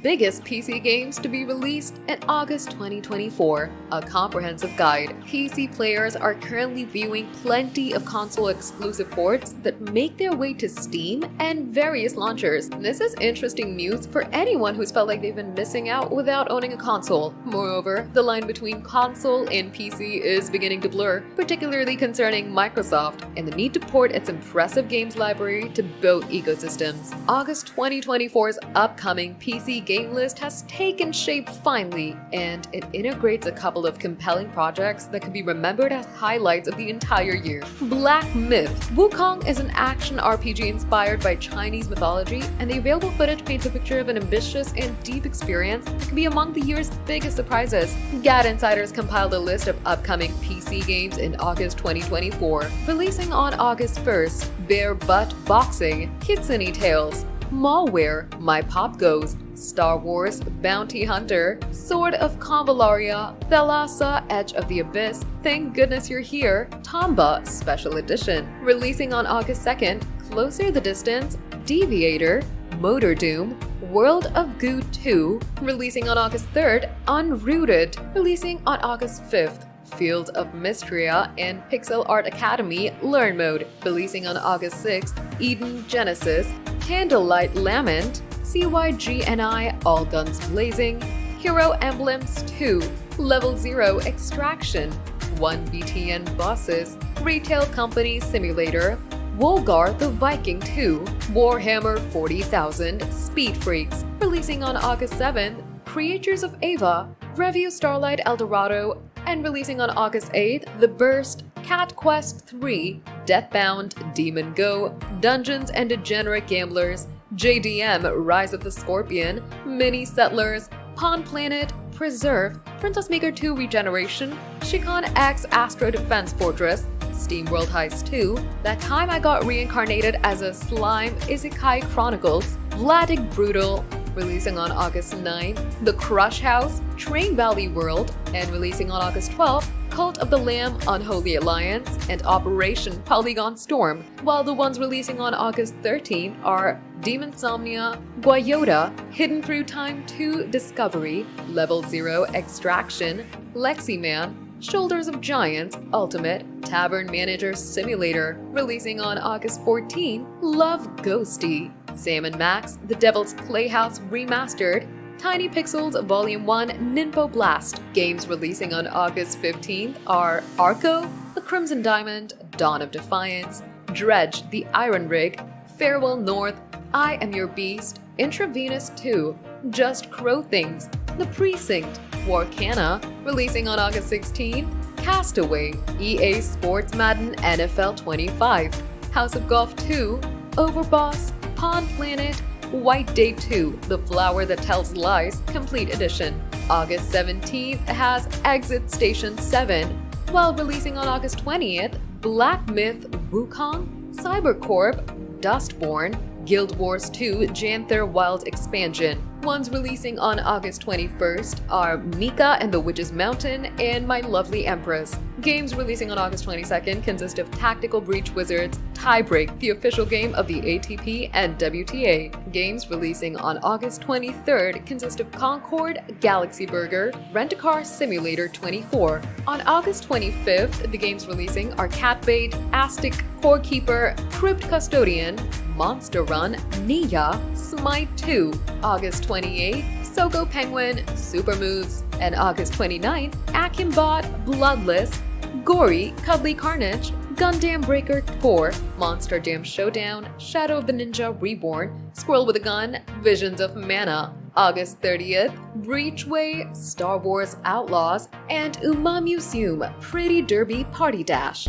biggest PC games to be released in August 2024. A comprehensive guide. PC players are currently viewing plenty of console-exclusive ports that make their way to Steam and various launchers. This is interesting news for anyone who's felt like they've been missing out without owning a console. Moreover, the line between console and PC is beginning to blur, particularly concerning Microsoft and the need to port its impressive games library to both ecosystems. August 2024's upcoming PC game list has taken shape finally, and it integrates a couple of compelling projects that can be remembered as highlights of the entire year. Black Myth. Wukong is an action RPG inspired by Chinese mythology, and the available footage paints a picture of an ambitious and deep experience that can be among the year's biggest surprises. GAD Insiders compiled a list of upcoming PC games in August 2024. Releasing on August 1st, Bare Butt Boxing, Kitsune Tales, Malware, My Pop Goes, Star Wars Bounty Hunter, Sword of Convallaria, Thalassa Edge of the Abyss, Thank Goodness You're Here, Tomba Special Edition. Releasing on August 2nd, Closer the Distance, Deviator, Motor Doom, World of Goo 2. Releasing on August 3rd, Unrooted. Releasing on August 5th, Field of Mystria and Pixel Art Academy Learn Mode. Releasing on August 6th, Eden Genesis, Candlelight Lament, CYGNI All Guns Blazing, Hero Emblems 2, Level 0 Extraction, 1BTN Bosses, Retail Company Simulator, Wolgar the Viking 2, Warhammer 40,000 Speed Freaks. Releasing on August 7th, Creatures of Ava, Review Starlight Eldorado, and releasing on August 8th, The Burst, Cat Quest 3, Deathbound, Demon Go, Dungeons and Degenerate Gamblers, JDM Rise of the Scorpion, Mini Settlers, Pawn Planet, Preserve, Princess Maker 2 Regeneration, Shikon X Astro Defense Fortress, SteamWorld Heist 2, That Time I Got Reincarnated as a Slime Isekai Chronicles, Vladik Brutal. Releasing on August 9th, The Crush House, Train Valley World, and releasing on August 12th, Cult of the Lamb, Unholy Alliance, and Operation Polygon Storm, while the ones releasing on August 13th are Demonsomnia, Guayota, Hidden Through Time 2 Discovery, Level 0 Extraction, Leximan, Shoulders of Giants Ultimate, Tavern Manager Simulator. Releasing on August 14th, Love Ghosty, Sam & Max, The Devil's Playhouse Remastered, Tiny Pixels Volume 1 Ninpo Blast. Games releasing on August 15th are Arco, The Crimson Diamond, Dawn of Defiance, Dredge, The Iron Rig, Farewell North, I Am Your Beast, Intravenous 2, Just Crow Things, The Precinct, Warcana. Releasing on August 16th, Castaway, EA Sports Madden NFL 25, House of Golf 2, Overboss, Pawn Planet, White Day 2, The Flower That Tells Lies, Complete Edition. August 17th has Exit Station 7, while releasing on August 20th, Black Myth Wukong, Cybercorp, Dustborn, Guild Wars 2 Janther Wild Expansion. Ones releasing on August 21st are Mika and the Witch's Mountain and My Lovely Empress. Games releasing on August 22nd consist of Tactical Breach Wizards, Tiebreak, the official game of the ATP and WTA. Games releasing on August 23rd consist of Concord, Galaxy Burger, Rent-A-Car Simulator 24. On August 25th, the games releasing are Catbait, Aztec, Core Keeper, Crypt Custodian, Monster Run, Nia, Smite 2. August 28th, Soko Penguin, Super Moves, and August 29th, Akimbot, Bloodless, Gory, Cuddly Carnage, Gundam Breaker 4, Monster Jam Showdown, Shadow of the Ninja Reborn, Squirrel with a Gun, Visions of Mana. August 30th, Breachway, Star Wars Outlaws, and Uma Museum Pretty Derby Party Dash.